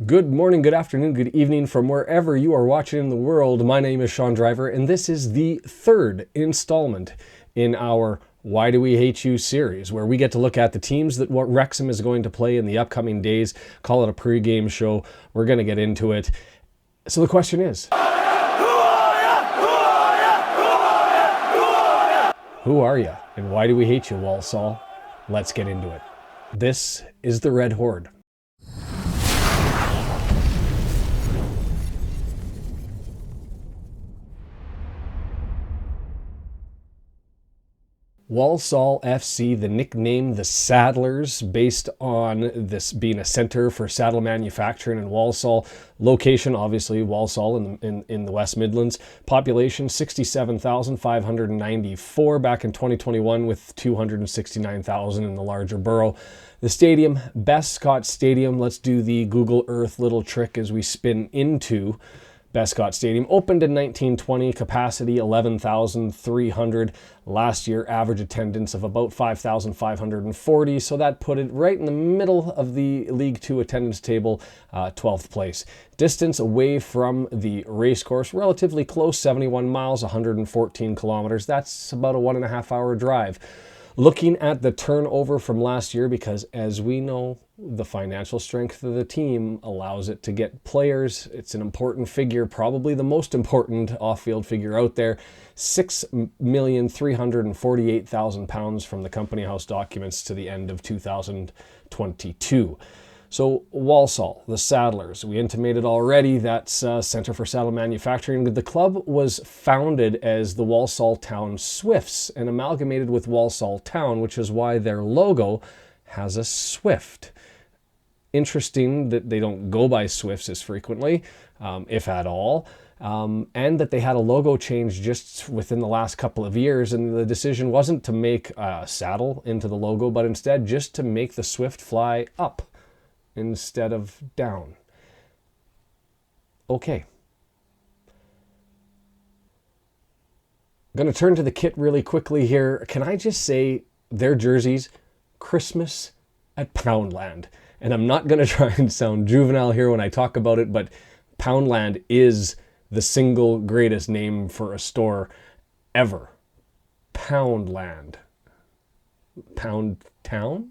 Good morning, good afternoon, good evening from wherever you are watching in the world. My name is Sean Driver, and this is the third installment in our Why Do We Hate You series, where we get to look at the teams that what Wrexham is going to play in the upcoming days, call it a pre-game show. We're going to get into it. So the question is, who are you, and why do we hate you, Walsall? Let's get into it. This is the Red Horde. Walsall FC, the nickname the Sadlers, based on this being a center for saddle manufacturing in Walsall. Location, obviously, Walsall in the West Midlands. Population, 67,594 back in 2021 with 269,000 in the larger borough. The stadium, Bescott Stadium. Let's do the Google Earth little trick as we spin into Bescott Stadium. Opened in 1920, capacity 11,300. Last year, average attendance of about 5,540. So that put it right in the middle of the League Two attendance table, 12th place. Distance away from the racecourse, relatively close, 71 miles, 114 kilometers. That's about a 1.5 hour drive. Looking at the turnover from last year, because as we know, the financial strength of the team allows it to get players. It's an important figure, probably the most important off-field figure out there. £6,348,000 from the company house documents to the end of 2022. So Walsall, the Sadlers, we intimated already that's Centre for Saddle Manufacturing. The club was founded as the Walsall Town Swifts and amalgamated with Walsall Town, which is why their logo has a swift. Interesting that they don't go by Swifts as frequently, if at all, and that they had a logo change just within the last couple of years, and the decision wasn't to make a saddle into the logo, but instead just to make the Swift fly up instead of down. Okay. I'm going to turn to the kit really quickly here. Can I just say their jerseys, Christmas at Poundland. And I'm not going to try and sound juvenile here when I talk about it, but Poundland is the single greatest name for a store ever. Poundland. Pound Town?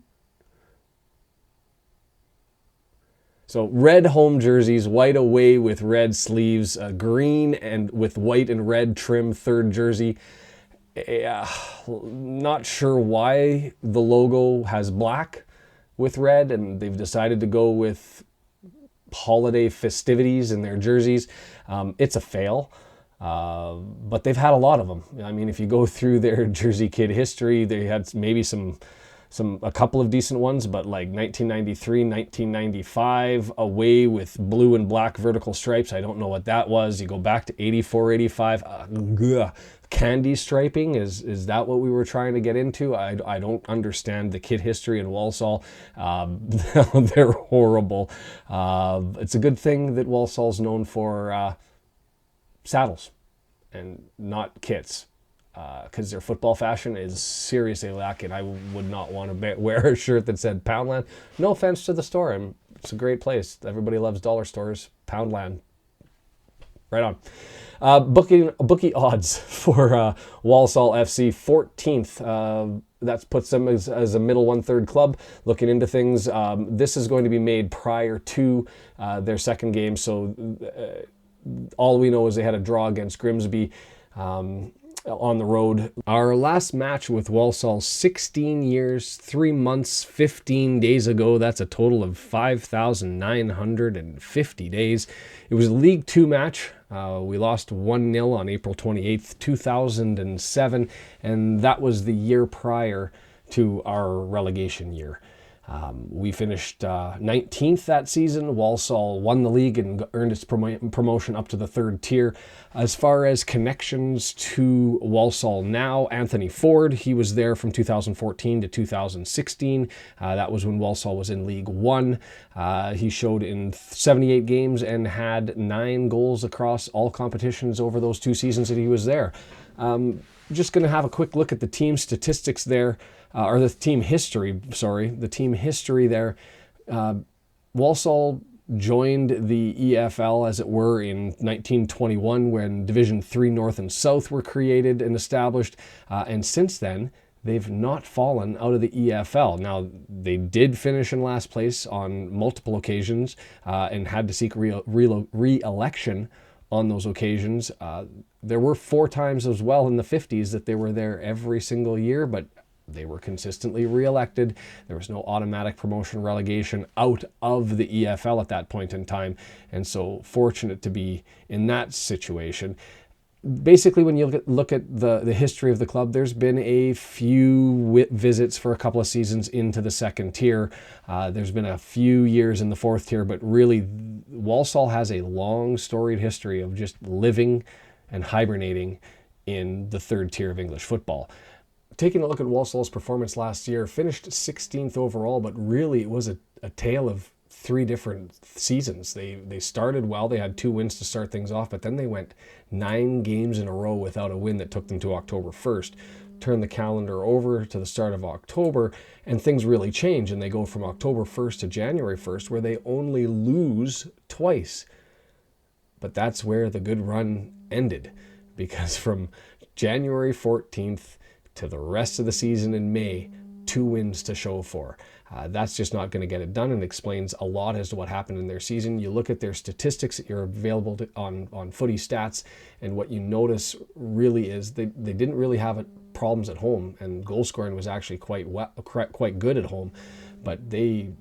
So red home jerseys, white away with red sleeves, green and with white and red trim third jersey. Not sure why the logo has black with red, and they've decided to go with holiday festivities in their jerseys. It's a fail, but they've had a lot of them. I mean, if you go through their jersey kit history, they had maybe a couple of decent ones, but like 1993, 1995, away with blue and black vertical stripes. I don't know what that was. You go back to 84, 85, candy striping. Is that what we were trying to get into? I don't understand the kit history in Walsall. They're horrible. It's a good thing that Walsall's known for saddles and not kits. Because their football fashion is seriously lacking. I would not want to wear a shirt that said Poundland. No offense to the store. It's a great place. Everybody loves dollar stores. Poundland. Right on. Bookie odds for Walsall FC, 14th. That puts them as a middle one-third club. Looking into things, this is going to be made prior to their second game. So all we know is they had a draw against Grimsby on the road. Our last match with Walsall, 16 years, 3 months, 15 days ago. That's a total of 5,950 days. It was a League Two match. We lost 1-0 on April 28th, 2007, and that was the year prior to our relegation year. We finished 19th that season. Walsall won the league and earned its promotion up to the third tier. As far as connections to Walsall now, Anthony Forde, he was there from 2014 to 2016. That was when Walsall was in League One. He showed in 78 games and had 9 goals across all competitions over those 2 seasons that he was there. Just going to have a quick look at the team statistics there. Or the team history there. Walsall joined the EFL, as it were, in 1921 when Division 3 North and South were created and established. And since then, they've not fallen out of the EFL. Now, they did finish in last place on multiple occasions and had to seek re-election on those occasions. There were 4 times as well in the 50s that they were there every single year, but they were consistently re-elected. There was no automatic promotion relegation out of the EFL at that point in time, and so fortunate to be in that situation. Basically, when you look at the history of the club, there's been a few visits for a couple of seasons into the second tier. There's been a few years in the fourth tier, but really, Walsall has a long, storied history of just living and hibernating in the third tier of English football. Taking a look at Walsall's performance last year, finished 16th overall, but really it was a tale of 3 different seasons. They started well. They had 2 wins to start things off, but then they went 9 games in a row without a win that took them to October 1st. Turn the calendar over to the start of October, and things really change, and they go from October 1st to January 1st, where they only lose twice. But that's where the good run ended, because from January 14th to the rest of the season in May, 2 wins to show for. That's just not going to get it done, and explains a lot as to what happened in their season. You look at their statistics that are available on Footy Stats, and what you notice really is they didn't really have problems at home, and goal scoring was actually quite good at home, but they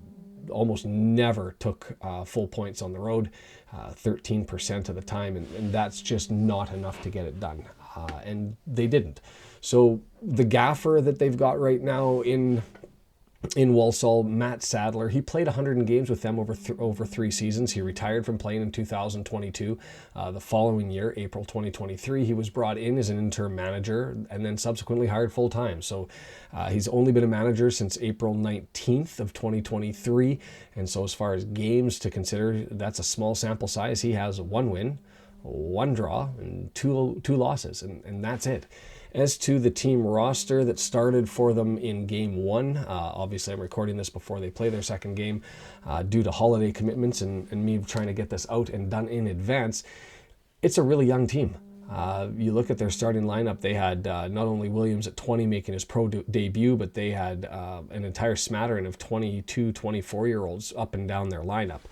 almost never took full points on the road, 13% of the time, and that's just not enough to get it done, and they didn't. So the gaffer that they've got right now in Walsall, Matt Sadler, he played 100 games with them over 3 seasons. He retired from playing in 2022. The following year, April 2023, he was brought in as an interim manager and then subsequently hired full-time. So he's only been a manager since April 19th of 2023. And so as far as games to consider, that's a small sample size. He has 1 win, 1 draw, and two losses, and that's it. As to the team roster that started for them in game 1, obviously I'm recording this before they play their second game due to holiday commitments and me trying to get this out and done in advance. It's a really young team. You look at their starting lineup, they had not only Williams at 20 making his pro debut, but they had an entire smattering of 22, 24-year-olds up and down their lineup.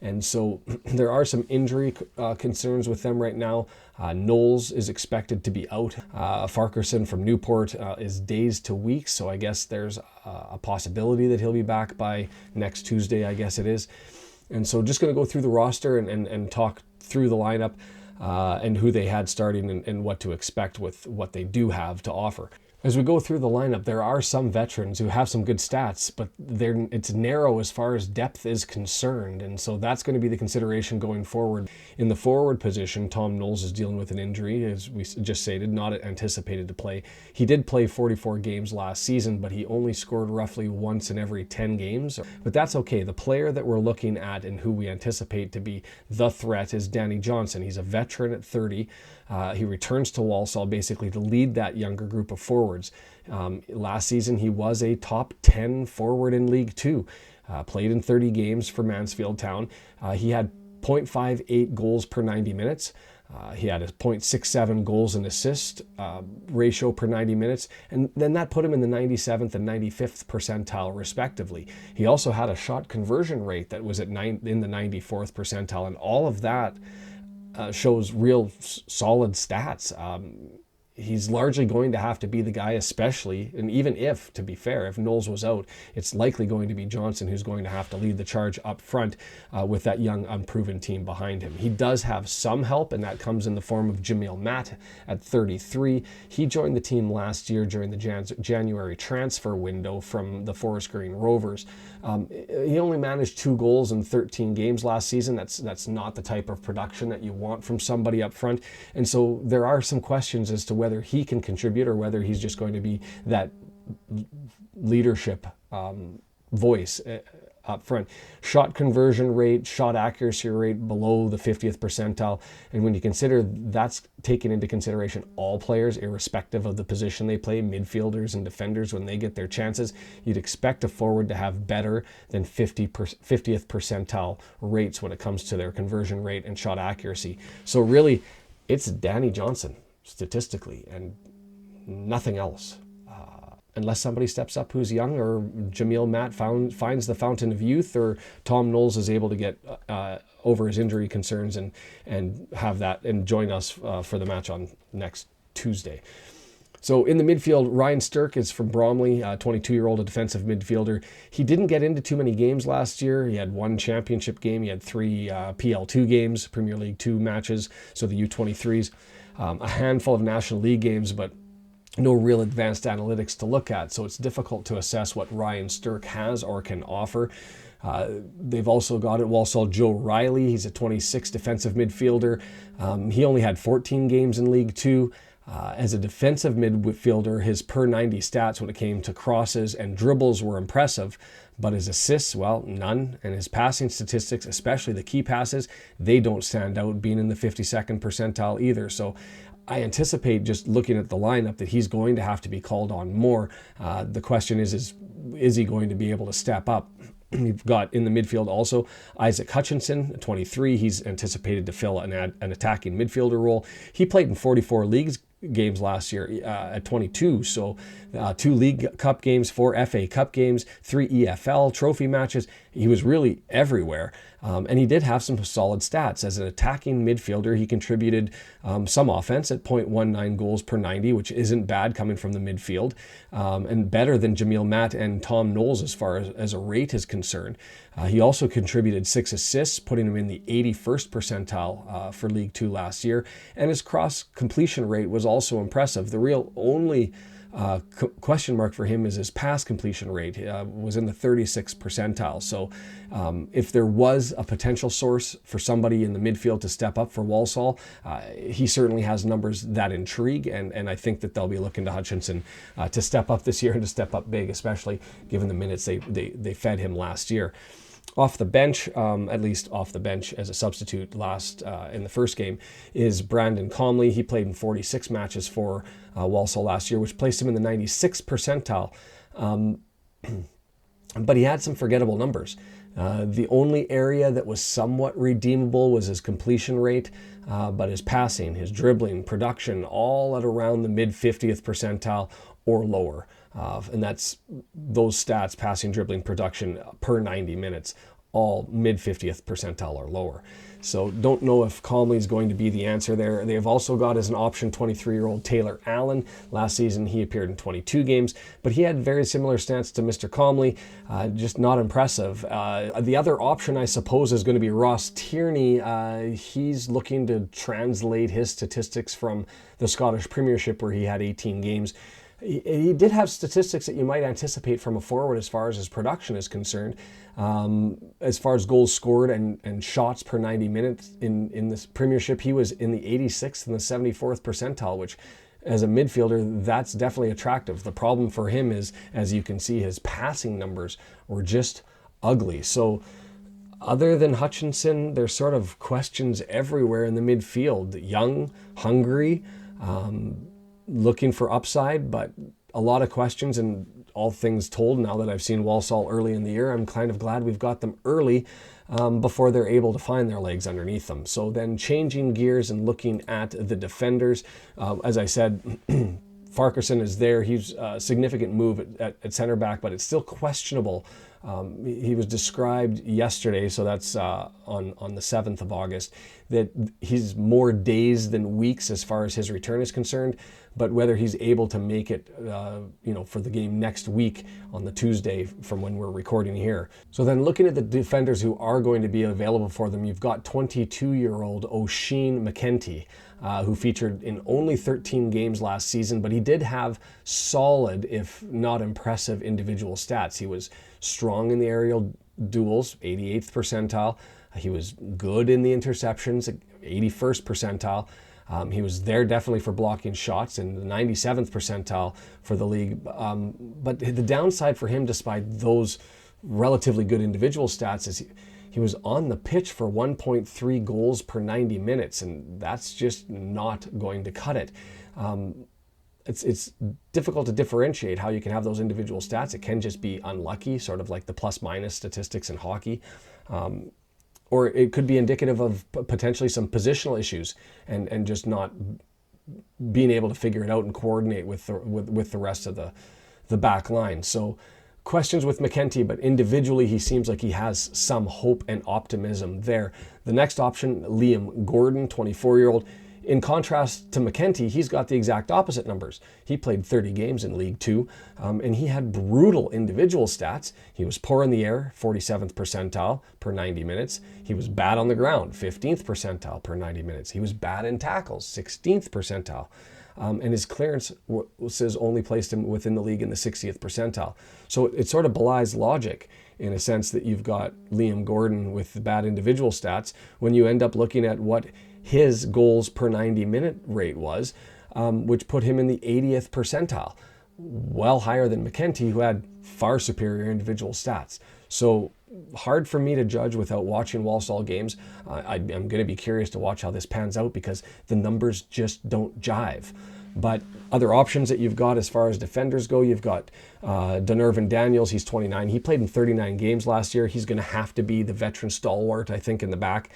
And so there are some injury concerns with them right now. Knowles is expected to be out. Farquharson from Newport is days to weeks, so I guess there's a possibility that he'll be back by next Tuesday, I guess it is. And so just going to go through the roster and talk through the lineup and who they had starting and what to expect with what they do have to offer. As we go through the lineup, there are some veterans who have some good stats, but it's narrow as far as depth is concerned, and so that's going to be the consideration going forward. In the forward position, Tom Knowles is dealing with an injury, as we just stated, not anticipated to play. He did play 44 games last season, but he only scored roughly once in every 10 games. But that's okay. The player that we're looking at and who we anticipate to be the threat is Danny Johnson. He's a veteran at 30. He returns to Walsall basically to lead that younger group of forwards. Last season, he was a top 10 forward in League 2. Played in 30 games for Mansfield Town. He had 0.58 goals per 90 minutes. He had a 0.67 goals and assist ratio per 90 minutes, and then that put him in the 97th and 95th percentile respectively. He also had a shot conversion rate that was in the 94th percentile, and all of that shows real solid stats. He's largely going to have to be the guy, especially, and even if, to be fair, if Knowles was out, it's likely going to be Johnson who's going to have to lead the charge up front with that young, unproven team behind him. He does have some help, and that comes in the form of Jamille Matt at 33. He joined the team last year during the January transfer window from the Forest Green Rovers. He only managed 2 goals in 13 games last season. That's not the type of production that you want from somebody up front, and so there are some questions as to whether he can contribute or whether he's just going to be that leadership voice up front. Shot conversion rate, shot accuracy rate below the 50th percentile. And when you consider that's taken into consideration all players, irrespective of the position they play, midfielders and defenders, when they get their chances, you'd expect a forward to have better than 50th percentile rates when it comes to their conversion rate and shot accuracy. So really, it's Danny Johnson statistically and nothing else. Unless somebody steps up who's young, or Jamille Matt finds the fountain of youth, or Tom Knowles is able to get over his injury concerns and have that and join us for the match on next Tuesday. So in the midfield, Ryan Stirk is from Bromley, 22-year-old, a defensive midfielder. He didn't get into too many games last year. He had one championship game. He had 3 PL2 games, Premier League 2 matches, so the U23s, a handful of National League games, but no real advanced analytics to look at, so it's difficult to assess what Ryan Stirk has or can offer. They've also got at Walsall Joe Riley. He's a 26 defensive midfielder. He only had 14 games in League Two. As a defensive midfielder, his per 90 stats when it came to crosses and dribbles were impressive, but his assists, well, none. And his passing statistics, especially the key passes, they don't stand out, being in the 52nd percentile either. So I anticipate, just looking at the lineup, that he's going to have to be called on more. The question is he going to be able to step up? We've got in the midfield also Isaac Hutchinson, 23. He's anticipated to fill an attacking midfielder role. He played in 44 league games last year at 22. So 2 League Cup games, 4 FA Cup games, 3 EFL trophy matches. He was really everywhere. And he did have some solid stats. As an attacking midfielder, he contributed some offense at 0.19 goals per 90, which isn't bad coming from the midfield, and better than Jamille Matt and Tom Knowles as far as a rate is concerned. He also contributed 6 assists, putting him in the 81st percentile for League Two last year, and his cross completion rate was also impressive. The real only question mark for him is his pass completion rate. Was in the 36th percentile. So if there was a potential source for somebody in the midfield to step up for Walsall, he certainly has numbers that intrigue, and I think that they'll be looking to Hutchinson to step up this year and to step up big, especially given the minutes they fed him last year. Off the bench, at least off the bench as a substitute in the first game, is Brandon Comley. He played in 46 matches for Walsall last year, which placed him in the 96th percentile. But he had some forgettable numbers. The only area that was somewhat redeemable was his completion rate, but his passing, his dribbling, production, all at around the mid-50th percentile or lower. And that's those stats, passing, dribbling, production per 90 minutes, all mid-50th percentile or lower. So don't know if Comley's going to be the answer there. They have also got as an option 23-year-old Taylor Allen. Last season he appeared in 22 games, but he had very similar stats to Mr. Comley, just not impressive. The other option, I suppose, is going to be Ross Tierney. He's looking to translate his statistics from the Scottish Premiership, where he had 18 games. He did have statistics that you might anticipate from a forward as far as his production is concerned. As far as goals scored and shots per 90 minutes in this Premiership, he was in the 86th and the 74th percentile, which as a midfielder, that's definitely attractive. The problem for him is, as you can see, his passing numbers were just ugly. So other than Hutchinson, there's sort of questions everywhere in the midfield. Young, hungry, looking for upside, but a lot of questions. And all things told, now that I've seen Walsall early in the year, I'm kind of glad we've got them early before they're able to find their legs underneath them. So then changing gears and looking at the defenders, as I said, Farquharson is there. He's a significant move at center back, but it's still questionable. He was described yesterday, so that's on the 7th of August, that he's more days than weeks as far as his return is concerned, but whether he's able to make it for the game next week on the Tuesday from when we're recording here. So then looking at the defenders who are going to be available for them, you've got 22-year-old Oseen McEntee, who featured in only 13 games last season, but he did have solid, if not impressive, individual stats. He was strong in the aerial duels, 88th percentile. He was good in the interceptions, 81st percentile. He was there definitely for blocking shots in the 97th percentile for the league. But the downside for him, despite those relatively good individual stats is he was on the pitch for 1.3 goals per 90 minutes, and that's just not going to cut it. It's difficult to differentiate how you can have those individual stats. It can just be unlucky, sort of like the plus-minus statistics in hockey. Or it could be indicative of potentially some positional issues and just not being able to figure it out and coordinate with the rest of the back line. So questions with McEntee, but individually he seems like he has some hope and optimism there. The next option, Liam Gordon, 24-year-old. In contrast to McEntee, he's got the exact opposite numbers. He played 30 games in League Two, and he had brutal individual stats. He was poor in the air, 47th percentile per 90 minutes. He was bad on the ground, 15th percentile per 90 minutes. He was bad in tackles, 16th percentile. And his clearance says only placed him within the league in the 60th percentile. So it sort of belies logic in a sense that you've got Liam Gordon with bad individual stats when you end up looking at what his goals per 90 minute rate was, which put him in the 80th percentile, well higher than McEntee, who had far superior individual stats. So hard for me to judge without watching Walsall games. I'm going to be curious to watch how this pans out because the numbers just don't jive. But other options that you've got as far as defenders go, you've got Donervon Daniels. He's 29. He played in 39 games last year. He's going to have to be the veteran stalwart, I think, in the back.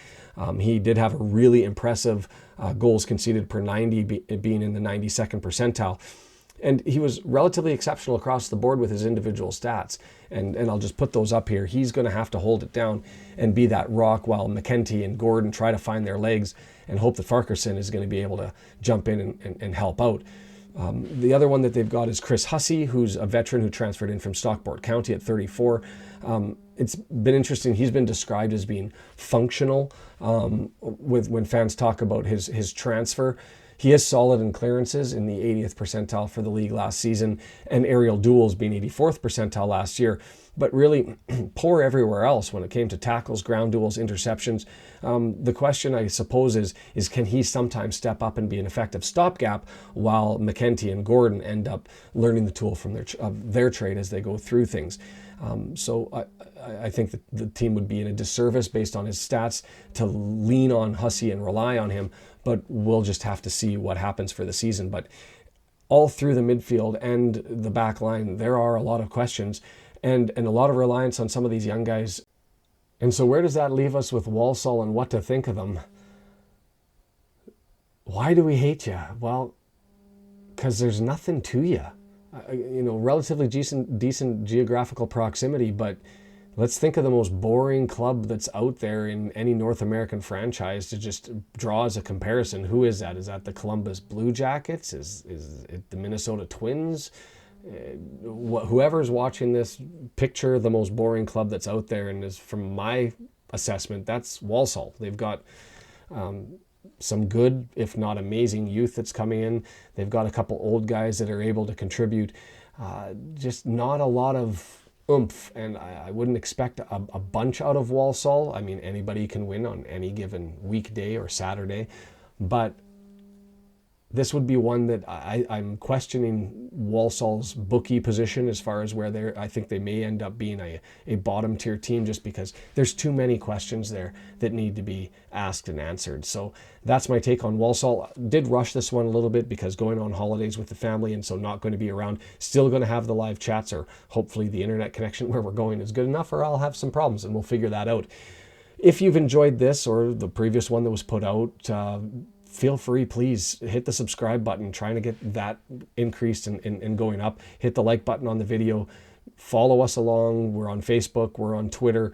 He did have a really impressive goals conceded per 90, being in the 92nd percentile. And he was relatively exceptional across the board with his individual stats. And I'll just put those up here. He's going to have to hold it down and be that rock while McEntee and Gordon try to find their legs and hope that Farquharson is going to be able to jump in and help out. The other one that they've got is Chris Hussey, who's a veteran who transferred in from Stockport County at 34. It's been interesting. He's been described as being functional when fans talk about his transfer. He is solid in clearances in the 80th percentile for the league last season, and aerial duels being 84th percentile last year, but really poor everywhere else when it came to tackles, ground duels, interceptions. The question, I suppose, is can he sometimes step up and be an effective stopgap while McEntee and Gordon end up learning the tool from their trade as they go through things? So I think that the team would be in a disservice based on his stats to lean on Hussey and rely on him, but we'll just have to see what happens for the season. But all through the midfield and the back line, there are a lot of questions and a lot of reliance on some of these young guys. And so where does that leave us with Walsall and what to think of them? Why do we hate you? Well, because there's nothing to you. Relatively decent geographical proximity, but let's think of the most boring club that's out there in any North American franchise to just draw as a comparison. Who is that? Is that the Columbus Blue Jackets? Is it the Minnesota Twins? Whoever's watching this, picture the most boring club that's out there, and is, from my assessment, that's Walsall. They've got some good, if not amazing, youth that's coming in. They've got a couple old guys that are able to contribute. Just not a lot of oomph, and I wouldn't expect a bunch out of Walsall. I mean, anybody can win on any given weekday or Saturday, but this would be one that I'm questioning Walsall's bookie position as far as where I think they may end up being a bottom tier team, just because there's too many questions there that need to be asked and answered. So that's my take on Walsall. Did rush this one a little bit because going on holidays with the family, and so not going to be around. Still going to have the live chats, or hopefully the internet connection where we're going is good enough, or I'll have some problems and we'll figure that out. If you've enjoyed this or the previous one that was put out, feel free, please hit the subscribe button, trying to get that increased and going up. Hit the like button on the video. Follow us along. We're on Facebook. We're on Twitter.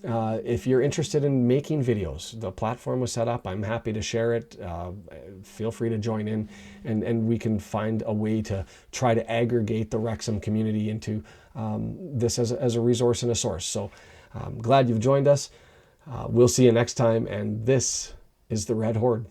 If you're interested in making videos, the platform was set up. I'm happy to share it. Feel free to join in, and we can find a way to try to aggregate the Wrexham community into this as a resource and a source. So I'm glad you've joined us. We'll see you next time, and this is the Red Horde.